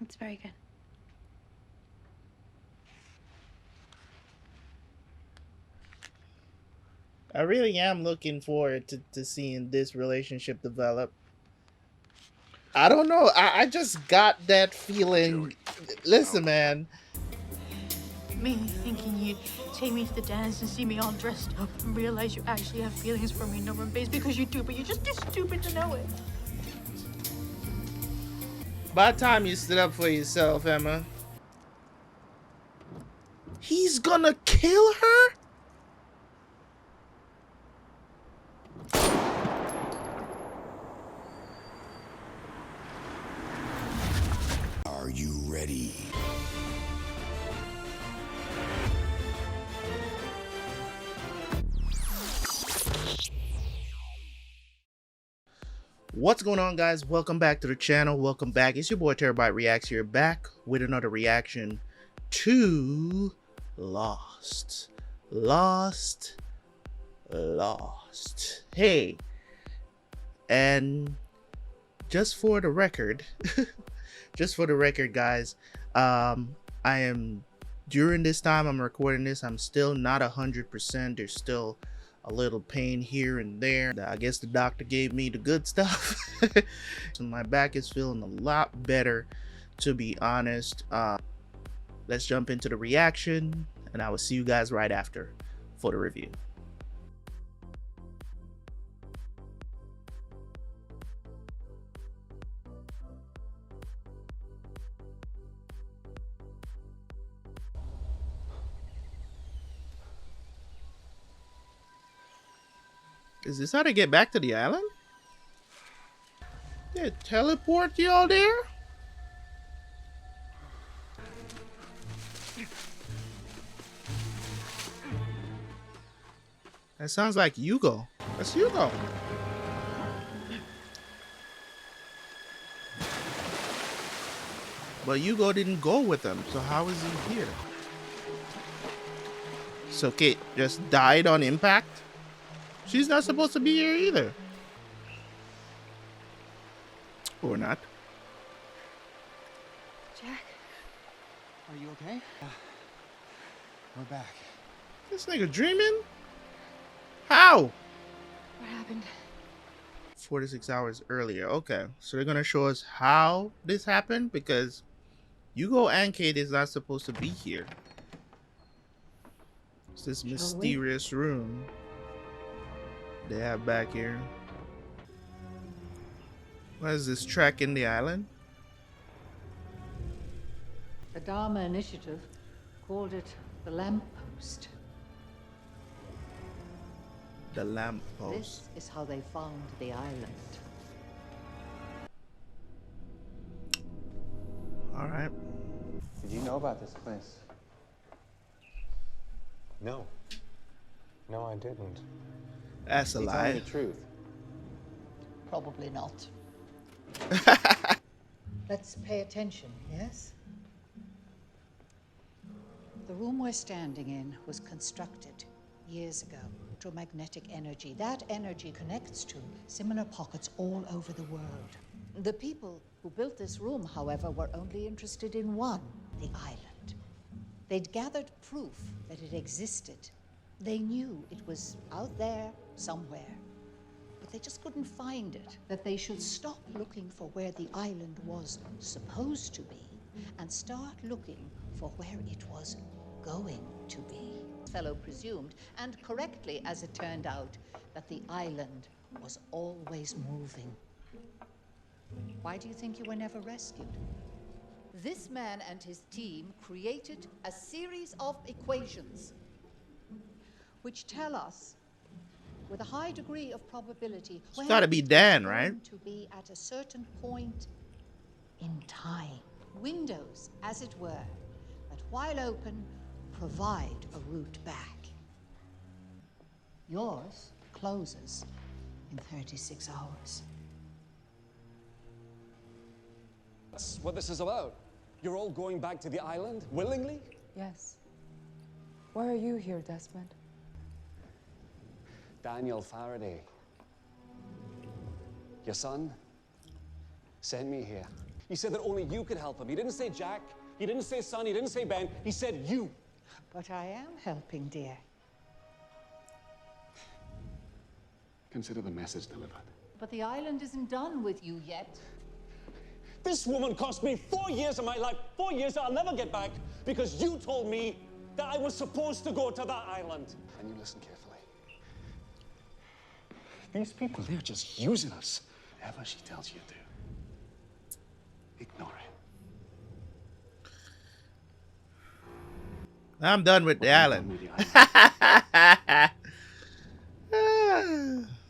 It's very good. I really am looking forward to seeing this relationship develop. I don't know. I just got that feeling. Listen, man. Me thinking you'd take me to the dance and see me all dressed up and realize you actually have feelings for me, Norman Bates, because you do, but you're just too stupid to know it. By the time you stood up for yourself, Emma, he's gonna kill her? Are you ready? What's going on, guys? Welcome back to the channel. Welcome back. It's your boy Terabyt Reacts here, back with another reaction to Lost. Hey, and just for the record, guys, I am, during this time I'm recording this, I'm still not 100%. There's still a little pain here and there. I guess the doctor gave me the good stuff. So my back is feeling a lot better, to be honest. Let's jump into the reaction, and I will see you guys right after for the review. Is this how to get back to the island? They teleport y'all there? That sounds like Hugo. That's Hugo. But Hugo didn't go with them, so how is he here? So Kate just died on impact? She's not supposed to be here either. Or not. Jack? Are you okay? We're back. This nigga dreaming? How? What happened? 46 hours earlier. Okay, so they're gonna show us how this happened, because Hugo and Kate is not supposed to be here. It's this mysterious room they have back here. What is this, tracking the island? The Dharma Initiative called it the lamppost. The lamp This post. is how they found the island. Alright. Did you know about this place? No. No, I didn't. That's a Are you lie. telling the truth? Probably not. Let's pay attention, yes? The room we're standing in was constructed years ago. Electromagnetic energy. That energy connects to similar pockets all over the world. The people who built this room, however, were only interested in one, the island. They'd gathered proof that it existed. They knew it was out there somewhere, but they just couldn't find it. That they should stop looking for where the island was supposed to be and start looking for where it was going to be. This fellow presumed, and correctly as it turned out, that the island was always moving. Why do you think you were never rescued? This man and his team created a series of equations which tell us, with a high degree of probability, It's gotta be Dan, right? to be at a certain point in time. Windows, as it were, that while open, provide a route back. Yours closes in 36 hours. That's what this is about. You're all going back to the island, willingly? Yes. Why are you here, Desmond? Daniel Faraday, your son, sent me here. He said that only you could help him. He didn't say Jack. He didn't say Son. He didn't say Ben. He said you. But I am helping, dear. Consider the message delivered. But the island isn't done with you yet. This woman cost me 4 years of my life, 4 years that I'll never get back, because you told me that I was supposed to go to that island. And you listen carefully. These people, they're just using us. Whatever she tells you to do, ignore it. I'm done with the island.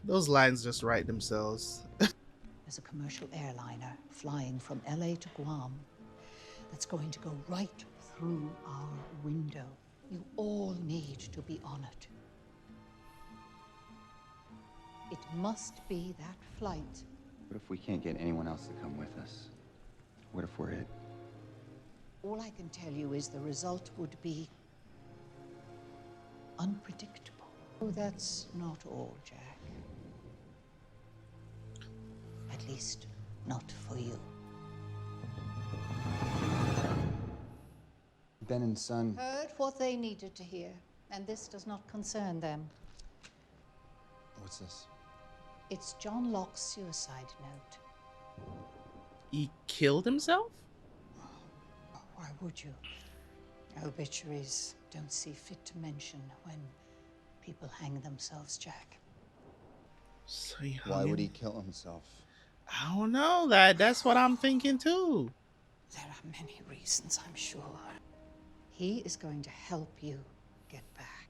Those lines just write themselves. There's a commercial airliner flying from LA to Guam that's going to go right through our window. You all need to be on it. It must be that flight. What if we can't get anyone else to come with us? What if we're it? All I can tell you is the result would be unpredictable. Oh, that's not all, Jack. At least, not for you. Ben and Son. Heard what they needed to hear, and this does not concern them. What's this? It's John Locke's suicide note. He killed himself? Why would you? Obituaries don't see fit to mention when people hang themselves, Jack. So he hung Why would him- he kill himself? I don't know. That's what I'm thinking too. There are many reasons, I'm sure. He is going to help you get back.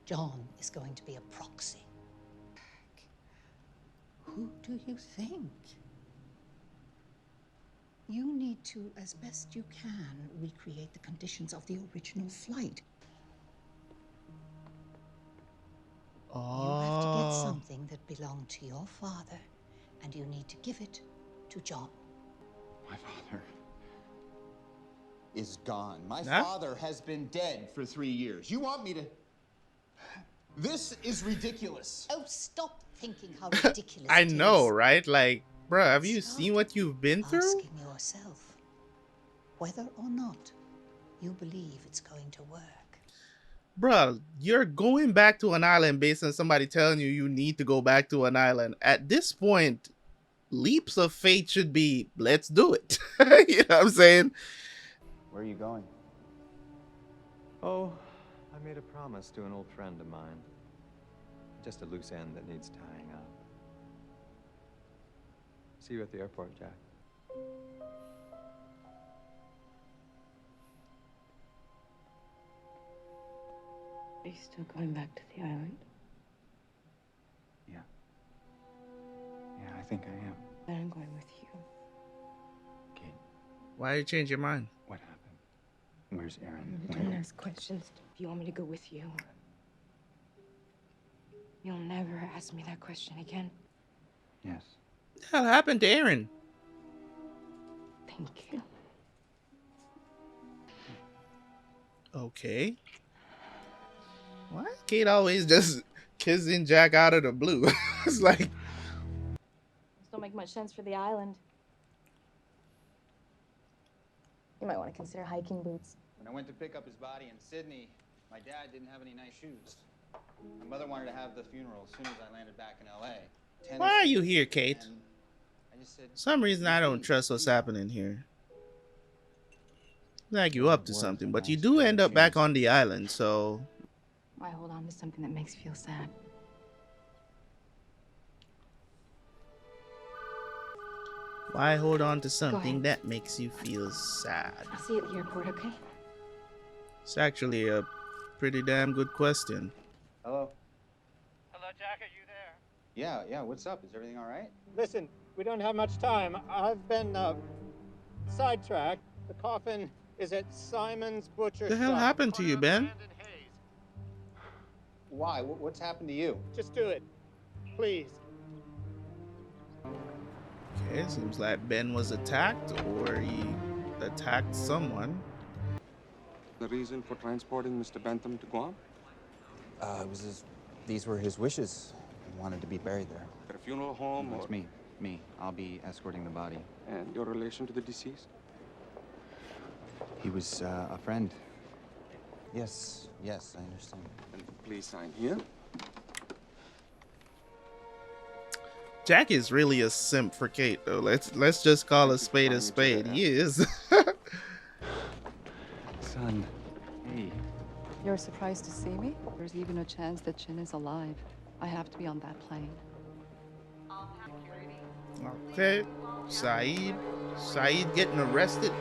John is going to be a proxy. Who do you think? You need to, as best you can, recreate the conditions of the original flight. You have to get Oh, something that belonged to your father, and you need to give it to John. My father is gone. My Huh? father has been dead for 3 years. You want me to... This is ridiculous. Oh, stop thinking how ridiculous I it know, is. right? Like, bruh, have you Start seen what you've been through? Asking yourself whether or not you believe it's going to work. Bruh, you're going back to an island based on somebody telling you you need to go back to an island. At this point, leaps of faith should be, let's do it. You know what I'm saying? Where are you going? Oh, I made a promise to an old friend of mine. Just a loose end that needs tying up. See you at the airport, Jack. Are you still going back to the island? Yeah. Yeah, I think I am. Then I'm going with you. Kate, Why you change your mind? what happened? Where's Aaron? Don't ask questions. If you want me to go with you, you'll never ask me that question again. Yes. What the hell happened to Aaron? Thank you. Okay. Why Kate always just kissing Jack out of the blue? It's like, This don't make much sense for the island. You might want to consider hiking boots. When I went to pick up his body in Sydney, my dad didn't have any nice shoes. My mother wanted to have the funeral as soon as I landed back in LA. why are you here, Kate? And I just said, For some reason I don't trust what's happening here. Like you up to Words something, are but you nice, do but end they up back change. on the island, so Why hold on to something that makes you feel sad? why hold on to something ahead. that makes you feel sad? I'll see you at the airport, okay? It's actually a pretty damn good question. hello? Hello, Jack, are you there? Yeah, what's up? Is everything all right? Listen, we don't have much time. I've been sidetracked. The coffin is at Simon's Butcher What the hell Shop. happened to you, Ben? Why? What's happened to you? Just do it, please. Okay, it seems like Ben was attacked or he attacked someone. The reason for transporting Mr. Bentham to Guam? It was these were his wishes. He wanted to be buried there. At a funeral home It's or... me Me. I'll be escorting the body. And your relation to the deceased? He was a friend. Yes, I understand. And please sign here. Jack is really a simp for Kate, though. Let's just call a spade a spade. He is. Son. Hey. You're surprised to see me? There's even a chance that Chin is alive. I have to be on that plane. Okay. Saeed getting arrested.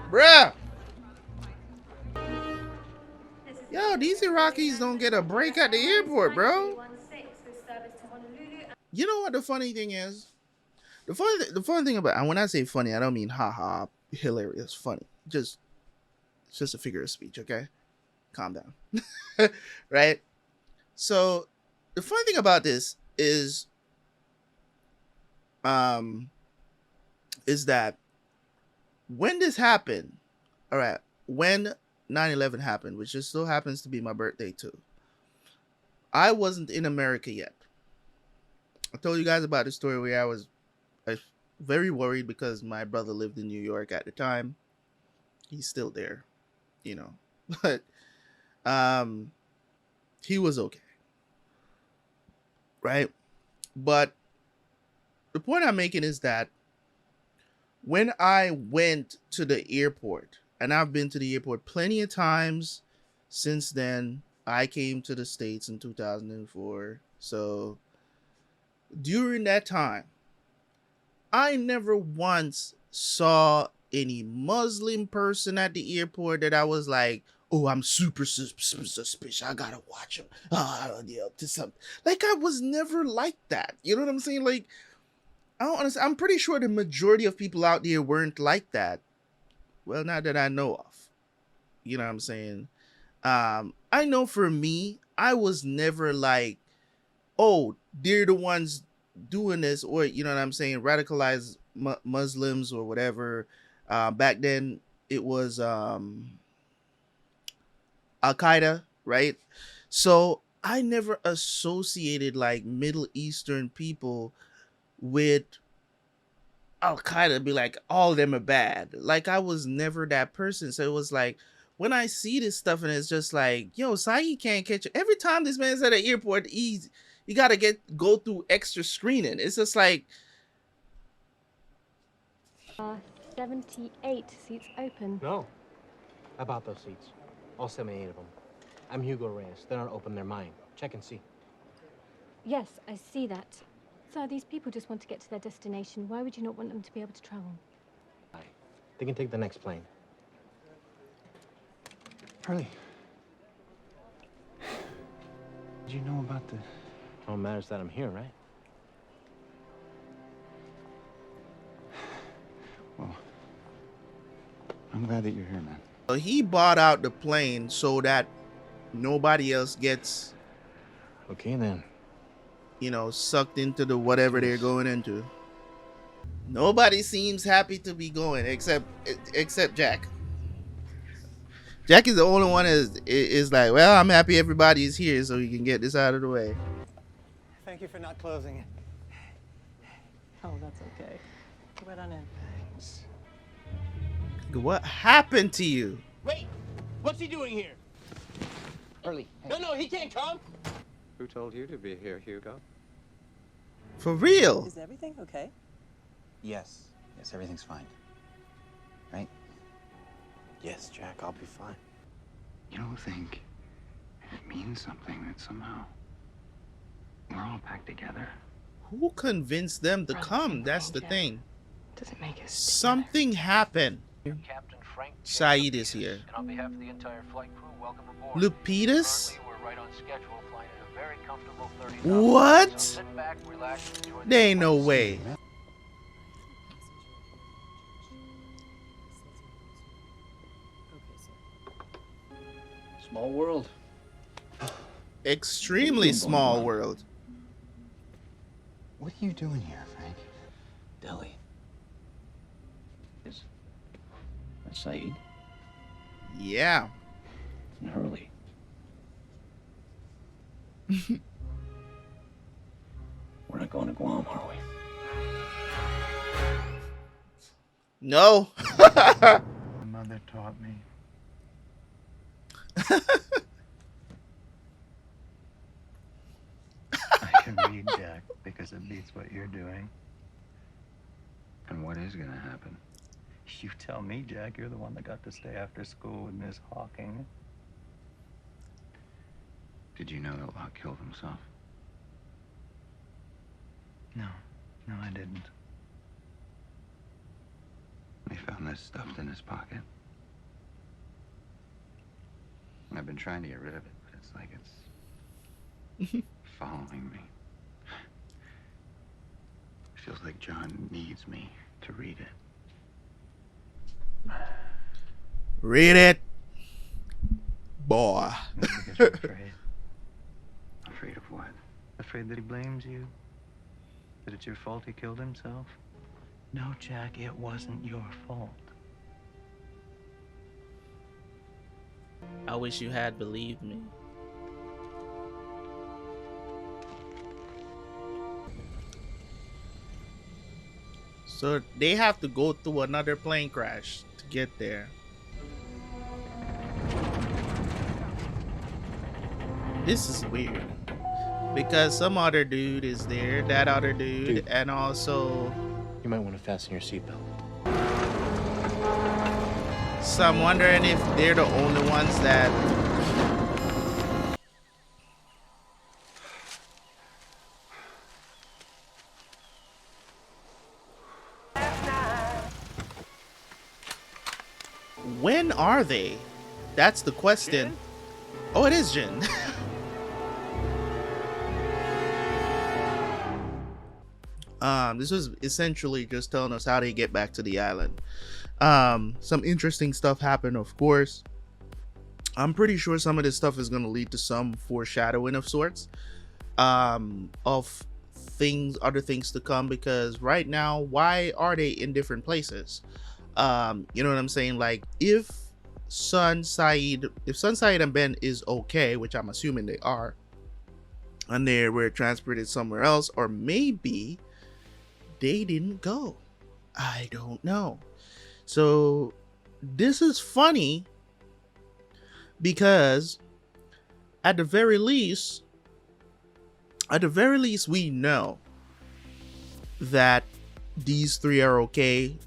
Bruh! Yo, these Iraqis don't get a break at the airport, bro. You know what the funny thing is? The funny thing about, and when I say funny, I don't mean haha, hilarious, funny. It's just a figure of speech, okay? Calm down. Right? So the funny thing about this is that when this happened, all right, when 9/11 happened, which just so happens to be my birthday too, I wasn't in America yet. I told you guys about the story where I was very worried because my brother lived in New York at the time. He's still there, you know, but he was okay, right? But the point I'm making is that when I went to the airport, and I've been to the airport plenty of times since then. I came to the States in 2004. So during that time, I never once saw any Muslim person at the airport that I was like, oh, I'm super suspicious. I gotta watch him. To something. Like, I was never like that. You know what I'm saying? Like, I don't understand. I'm pretty sure the majority of people out there weren't like that. Well, not that I know of. You know what I'm saying? I know for me, I was never like, oh, they're the ones doing this, or, you know what I'm saying, radicalized Muslims or whatever. Back then, it was Al-Qaeda, right? So I never associated like Middle Eastern people with Al-Qaeda, be like, all of them are bad. Like, I was never that person. So it was like, when I see this stuff and it's just like, yo, Saeed can't catch it. Every time this man's at the airport, you gotta go through extra screening. It's just like 78 seats open. No. About those seats. All 78 of them. I'm Hugo Reyes. They're not open, they're mine. Check and see. Yes, I see that. So these people just want to get to their destination. Why would you not want them to be able to travel? They can take the next plane. Harley. Did you know about the... All matters that I'm here, right? Well, I'm glad that you're here, man. So he bought out the plane so that nobody else gets, Okay, then. you know, sucked into the whatever they're going into. Nobody seems happy to be going except Jack. Jack is the only one is like, well, I'm happy everybody's here so we can get this out of the way. Thank you for not closing it. Oh, that's okay. Go right on in. Thanks. What happened to you? Wait! What's he doing here? Harley. Hey. No, he can't come! Who told you to be here, Hugo? For real? Is everything okay? Yes, everything's fine. Right? Yes, Jack, I'll be fine. You don't think it means something that somehow we're all back together? Who convinced them to come? That's the thing. Does it make us Something happened. Captain Frank Saeed is here. And on behalf of the entire flight crew, welcome aboard. Lupitas? Currently, we're right on schedule, flying at a very comfortable 30 knots. What? So sit back, relax, and enjoy the There ain't no way. Small world. Extremely small world. What are you doing here, Frank? Delhi. That's Saeed Yeah. and Hurley. We're not going to Guam, are we? No. My mother taught me. I can read, Jack, because it beats what you're doing. And what is gonna happen? You tell me, Jack. You're the one that got to stay after school with Miss Hawking. Did you know that Locke killed himself? No, I didn't. They found this stuffed in his pocket. I've been trying to get rid of it, but it's like it's following me. Feels like John needs me to read it. Read it, boy. Because you're afraid. Afraid of what? Afraid that he blames you? That it's your fault he killed himself? No, Jack, it wasn't your fault. I wish you had believed me. So they have to go through another plane crash to get there. This is weird. Because some other dude is there, that other dude, and also... You might want to fasten your seatbelt. So I'm wondering if they're the only ones that... When are they? That's the question. Jin? Oh, it is Jin. This was essentially just telling us how they get back to the island. Some interesting stuff happened, of course. I'm pretty sure some of this stuff is going to lead to some foreshadowing of sorts, of other things to come, because right now, why are they in different places? You know what I'm saying? Like, if Sun, Saeed and Ben is okay, which I'm assuming they are, and they were transported somewhere else, or maybe they didn't go. I don't know. So this is funny because at the very least we know that these three are okay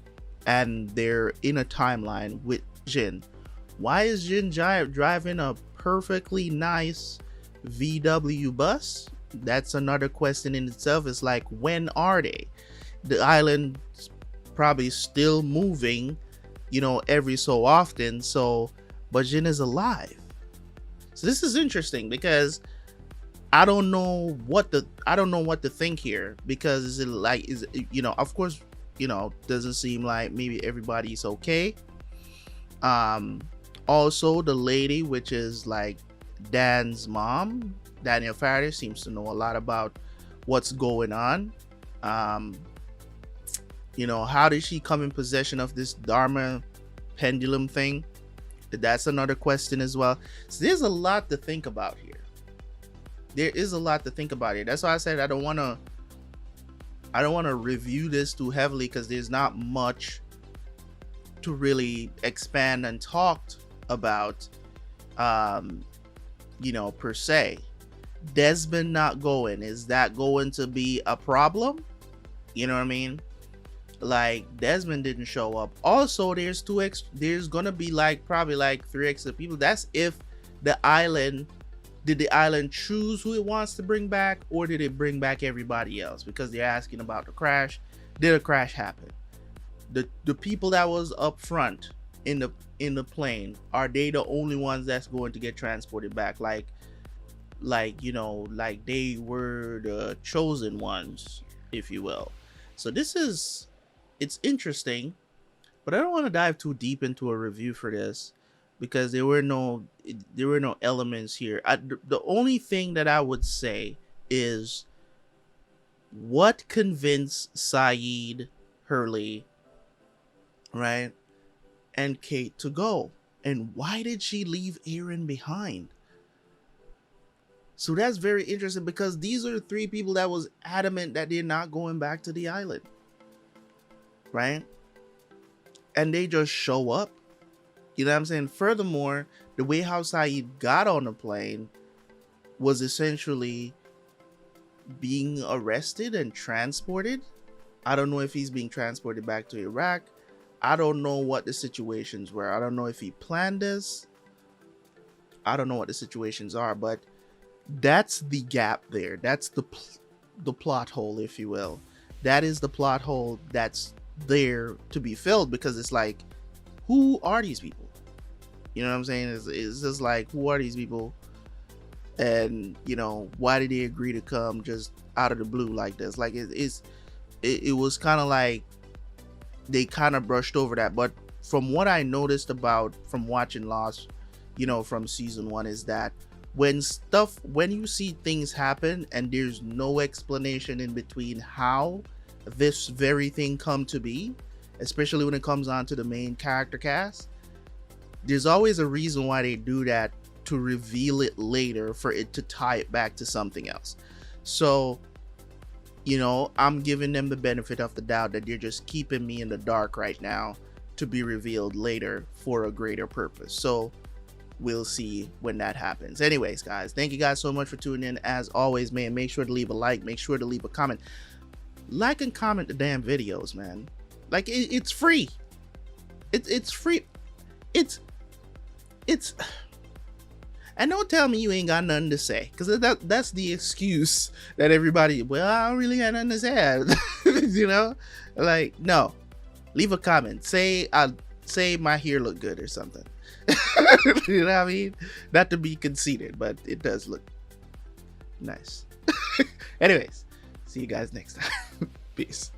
and they're in a timeline with Jin. Why is Jin driving a perfectly nice VW bus? That's another question in itself. It's like, when are they? The island's probably still moving, you know, every so often. So, but Jin is alive. So this is interesting because I don't know what to think here, because is it, you know, of course, you know, doesn't seem like maybe everybody's okay. Also the lady, which is like Dan's mom, Daniel Faraday, seems to know a lot about what's going on. You know, how did she come in possession of this Dharma pendulum thing? That's another question as well. So there's a lot to think about here. There is a lot to think about here. That's why I said I don't want to review this too heavily, because there's not much to really expand and talk about, you know, per se. Desmond not going, is that going to be a problem? You know what I mean? Like, Desmond didn't show up. Also, there's gonna be like probably like 3 extra people. That's if the island, did the island choose who it wants to bring back, or did it bring back everybody else? Because they're asking about the crash. Did a crash happen? The people that was up front in the plane, are they the only ones that's going to get transported back? Like you know, like they were the chosen ones, if you will. So it's interesting, but I don't want to dive too deep into a review for this, because there were no elements here. The only thing that I would say is, what convinced Saeed, Hurley, right, and Kate to go, and why did she leave Aaron behind? So that's very interesting, because these are 3 people that was adamant that they're not going back to the island, right? and they just show up. You know what I'm saying? Furthermore, the way how Saeed got on the plane was essentially being arrested and transported. I don't know if he's being transported back to Iraq. I don't know what the situations were. I don't know if he planned this. I don't know what the situations are, but that's the gap there. That's the plot hole, if you will. That is the plot hole that's there to be filled, because it's like, who are these people? You know what I'm saying? It's just like, who are these people? And, you know, why did they agree to come just out of the blue like this? Like, it was kind of like they kind of brushed over that. But from what I noticed from watching Lost, you know, from season 1, is that when you see things happen and there's no explanation in between how this very thing come to be, especially when it comes on to the main character cast, there's always a reason why they do that, to reveal it later for it to tie it back to something else. So, you know, I'm giving them the benefit of the doubt that they're just keeping me in the dark right now to be revealed later for a greater purpose. So we'll see when that happens. Anyways, guys, thank you guys so much for tuning in. As always, man, make sure to leave a like, make sure to leave a comment. Like and comment the damn videos, man. Like, it's free. It's free. It's and don't tell me you ain't got nothing to say, because that's the excuse that everybody, well, I don't really got nothing to say. You know, like, no, leave a comment. Say my hair look good or something. You know what I mean? Not to be conceited, but it does look nice. Anyways, see you guys next time. Peace.